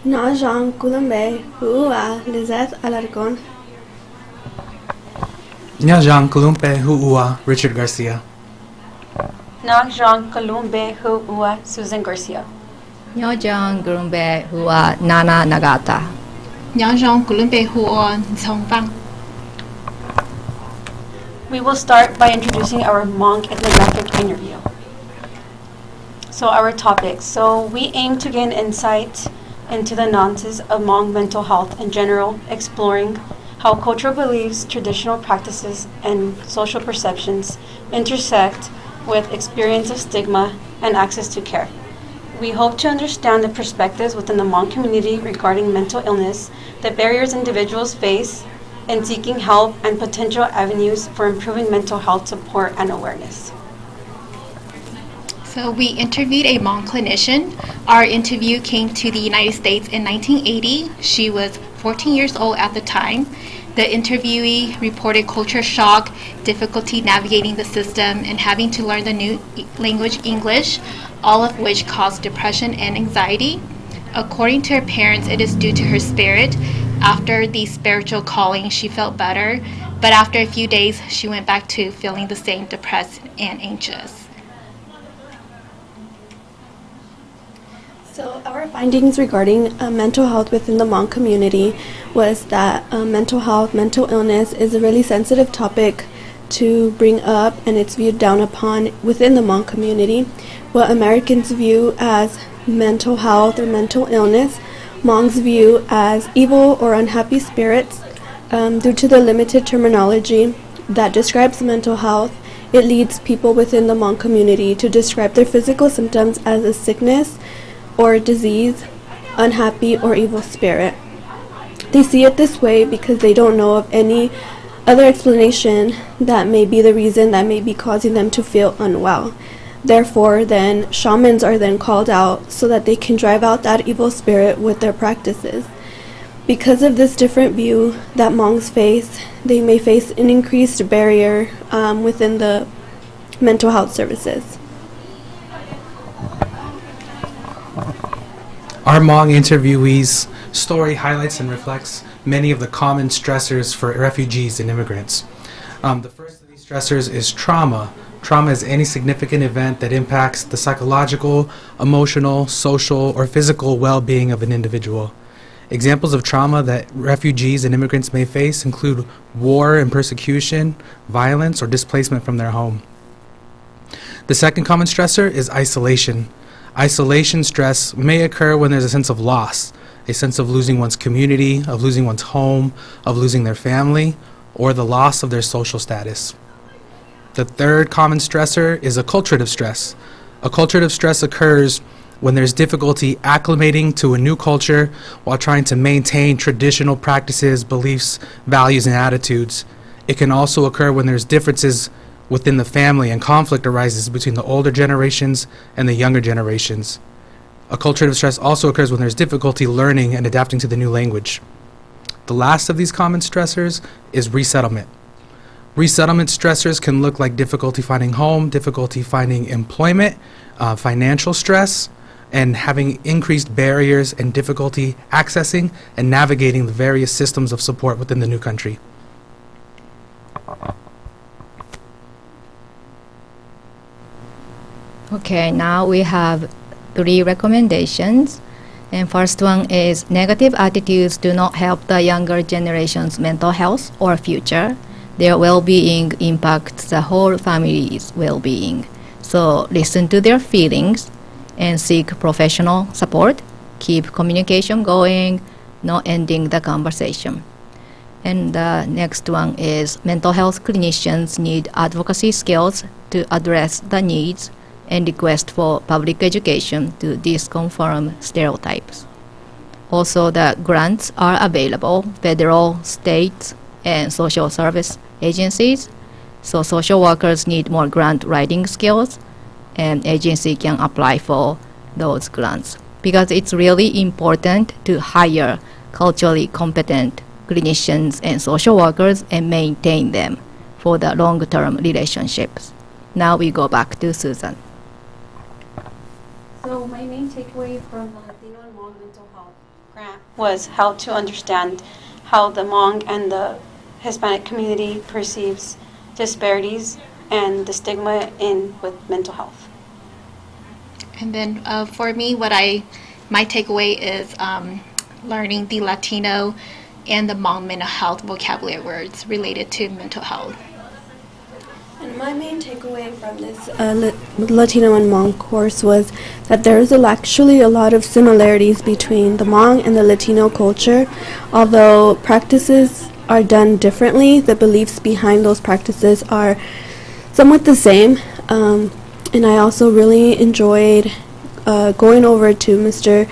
Na Jean Coulombe, Huua, Lizeth Alarcon. Nyajang Kulumpe Hu'ua, Richard Garcia. Nang Jean Columbe Hu'ua, Susan Garcia. Nyojang Grumbe Hua Nana Nagata. Nyangzhong Gulumbe Huon Zhongfang. We will start by introducing our Hmong ethnographic interview. So our topics. So we aim to gain insight into the nuances of Hmong mental health in general, exploring how cultural beliefs, traditional practices, and social perceptions intersect with experience of stigma and access to care. We hope to understand the perspectives within the Hmong community regarding mental illness, the barriers individuals face in seeking help, and potential avenues for improving mental health support and awareness. So we interviewed a Hmong clinician. Our interview came to the United States in 1980. She was 14 years old at the time. The interviewee reported culture shock, difficulty navigating the system, and having to learn the new language English, all of which caused depression and anxiety. According to her parents, it is due to her spirit. After the spiritual calling, she felt better, but after a few days, she went back to feeling the same, depressed and anxious. So our findings regarding mental health within the Hmong community was that mental health, mental illness is a really sensitive topic to bring up, and it's viewed down upon within the Hmong community. What Americans view as mental health or mental illness, Hmongs view as evil or unhappy spirits. Due to the limited terminology that describes mental health, it leads people within the Hmong community to describe their physical symptoms as a sickness or disease, unhappy or evil spirit. They see it this way because they don't know of any other explanation that may be the reason that may be causing them to feel unwell. Therefore, then shamans are then called out so that they can drive out that evil spirit with their practices. Because of this different view that Hmongs face, they may face an increased barrier within the mental health services. Our Hmong interviewee's story highlights and reflects many of the common stressors for refugees and immigrants. The first of these stressors is trauma. Trauma is any significant event that impacts the psychological, emotional, social, or physical well-being of an individual. Examples of trauma that refugees and immigrants may face include war and persecution, violence, or displacement from their home. The second common stressor is isolation. Isolation stress may occur when there's a sense of loss, a sense of losing one's community, of losing one's home, of losing their family, or the loss of their social status. The third common stressor is acculturative stress. Acculturative stress occurs when there's difficulty acclimating to a new culture while trying to maintain traditional practices, beliefs, values, and attitudes. It can also occur when there's differences within the family and conflict arises between the older generations and the younger generations. Acculturative stress also occurs when there's difficulty learning and adapting to the new language. The last of these common stressors is resettlement. Resettlement stressors can look like difficulty finding home, difficulty finding employment, financial stress, and having increased barriers and difficulty accessing and navigating the various systems of support within the new country. Okay, now we have 3 recommendations. And first one is negative attitudes do not help the younger generation's mental health or future. Their well-being impacts the whole family's well-being. So listen to their feelings and seek professional support. Keep communication going, not ending the conversation. And the next one is mental health clinicians need advocacy skills to address the needs and request for public education to disconfirm stereotypes. Also, the grants are available, federal, state, and social service agencies. So social workers need more grant writing skills, and agency can apply for those grants. Because it's really important to hire culturally competent clinicians and social workers and maintain them for the long-term relationships. Now we go back to Susan. So my main takeaway from the Latino and Hmong mental health grant was how to understand how the Hmong and the Hispanic community perceives disparities and the stigma in with mental health. And then for me, my takeaway is learning the Latino and the Hmong mental health vocabulary words related to mental health. And my main takeaway from this Latino and Hmong course was that there is actually a lot of similarities between the Hmong and the Latino culture. Although practices are done differently, the beliefs behind those practices are somewhat the same. And I also really enjoyed going over to Mr.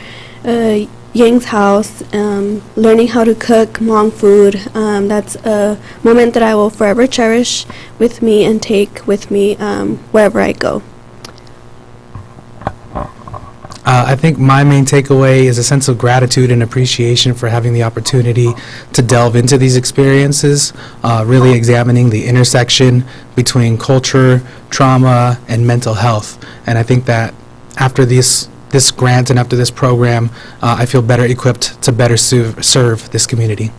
Yang's house, learning how to cook Hmong food. That's a moment that I will forever cherish with me and take with me wherever I go. I think my main takeaway is a sense of gratitude and appreciation for having the opportunity to delve into these experiences, really examining the intersection between culture, trauma, and mental health. And I think that after this grant and after this program, I feel better equipped to better serve this community.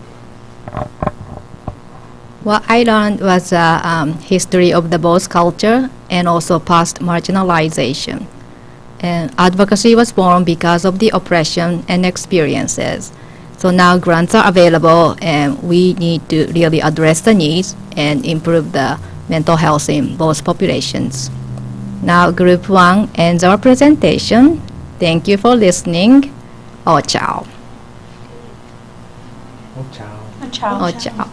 What I learned was a history of the both culture and also past marginalization. And advocacy was born because of the oppression and experiences. So now grants are available, and we need to really address the needs and improve the mental health in both populations. Now Group 1 ends our presentation. Thank you for listening. Au ciao. Oh, ciao. Ciao. Au ciao.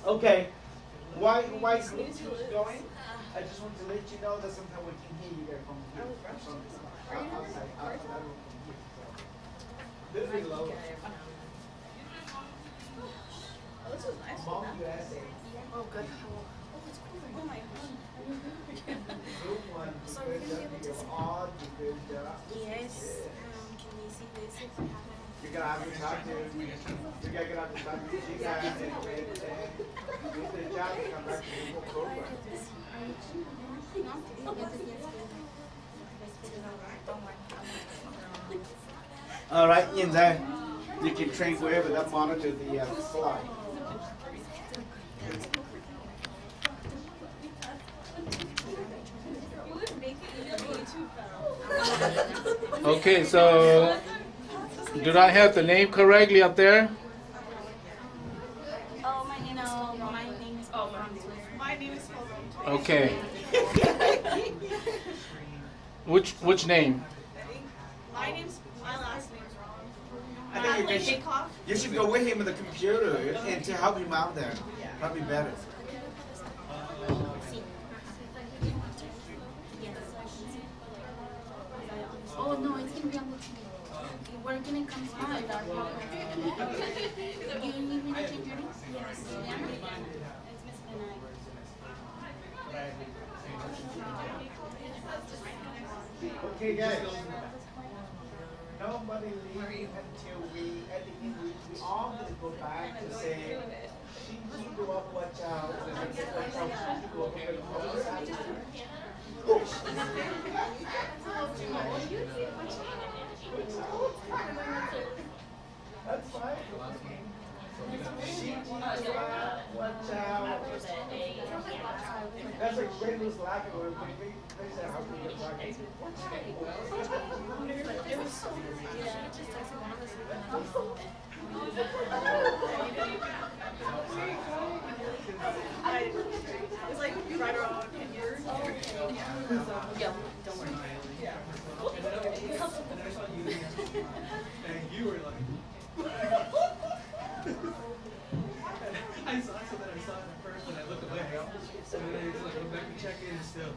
Okay, why Group 2 is going? I just want to let you know that sometimes we can hear you there from here. From outside that room from here. So, this is low. This is nice. Mom, USA. Oh, good. Oh, it's cool. Oh my god. Group 1, So we're gonna be able to see. all good job. Yes. Can we see this if we have it? You're gonna have to talk to you gotta get out the talk to you guys and do the job and come back to the whole program. All right, hiện giờ you can train wherever that monitor the slide. Okay, so did I have the name correctly up there? Oh, my name is my name is Okay. Which name? my last name's wrong. I think you should go with him with the computer and to help him out there. Probably better. Oh no, it's gonna be on the TV. We're gonna come on that. You need me to change your name? Yes. Yeah. It's Miss Benai. Okay, guys. Nobody leave until we, at the end, we all gonna go back to say, she go up, watch out. She go up, watch out. Ray was laughing when they said how could you get laughing? It was so easy. Yeah. Just texted one of us with it's like right around 10 years. Yeah, don't worry. And you were like, I saw it at first and I looked away. And then I just like went back to check in and still.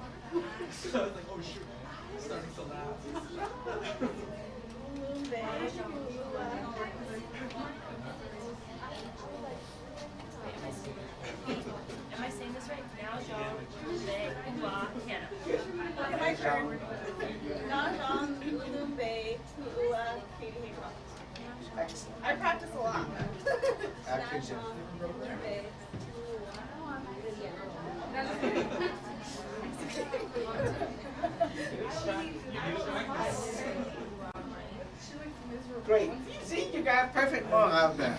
So I was like, oh shoot, man. Starting to laugh. Am I saying this right? Now, Jean, they, Canada. Okay, my turn. Nanjong, Lumbe, Tu'ua, Katie Haycroft. Excellent. I practice a lot. Action. Lumbe, Great. See, you got perfect Hmong out there.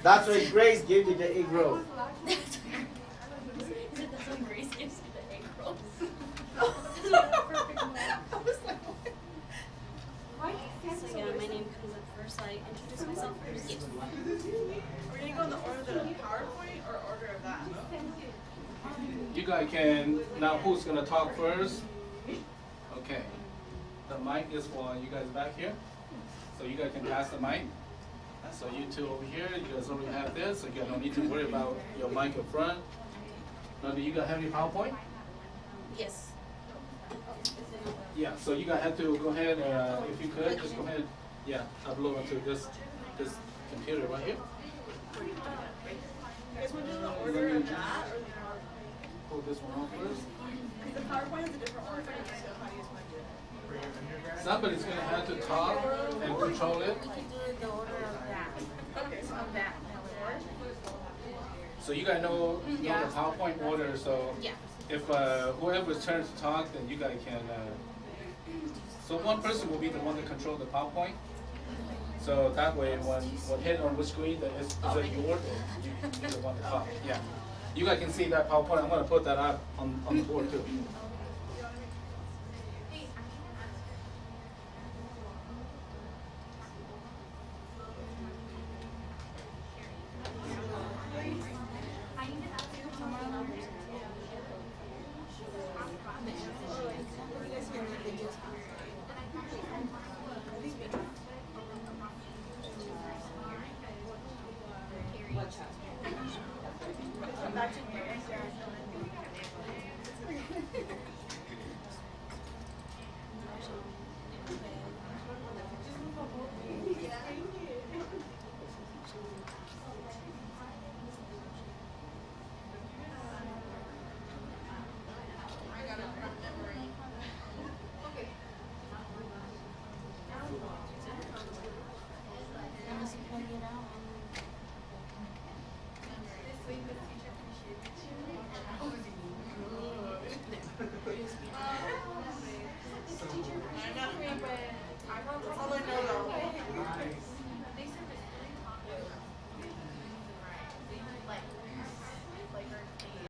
That's why Grace gave you the egg roll. That's when Grace gives you the egg rolls. So yeah, my name comes up first. I introduce myself first. Yes. Are we going to go in the order of the PowerPoint or order of that? You guys can, now who's gonna talk first? Okay. The mic is for you guys back here. So you guys can pass the mic. So you two over here, you guys already have this, so you guys don't need to worry about your mic in front. Now, do you guys have any PowerPoint? Yes. Yeah, so you guys have to go ahead, if you could, just go ahead, yeah, upload onto this computer right here. You guys want to do the order of that or the Pull this one off first. Because the PowerPoint has a different order, so how do you want to do it? Somebody's gonna have to talk and control it. We can do it the order of that. Okay, so Of that. So you guys know the PowerPoint order, so Yeah. if whoever's turn to talk, then you guys can, so one person will be the one to control the PowerPoint. So that way, when hit on the screen, that is your order, you're the one to talk, yeah. You guys can see that PowerPoint, I'm gonna put that up on the board too.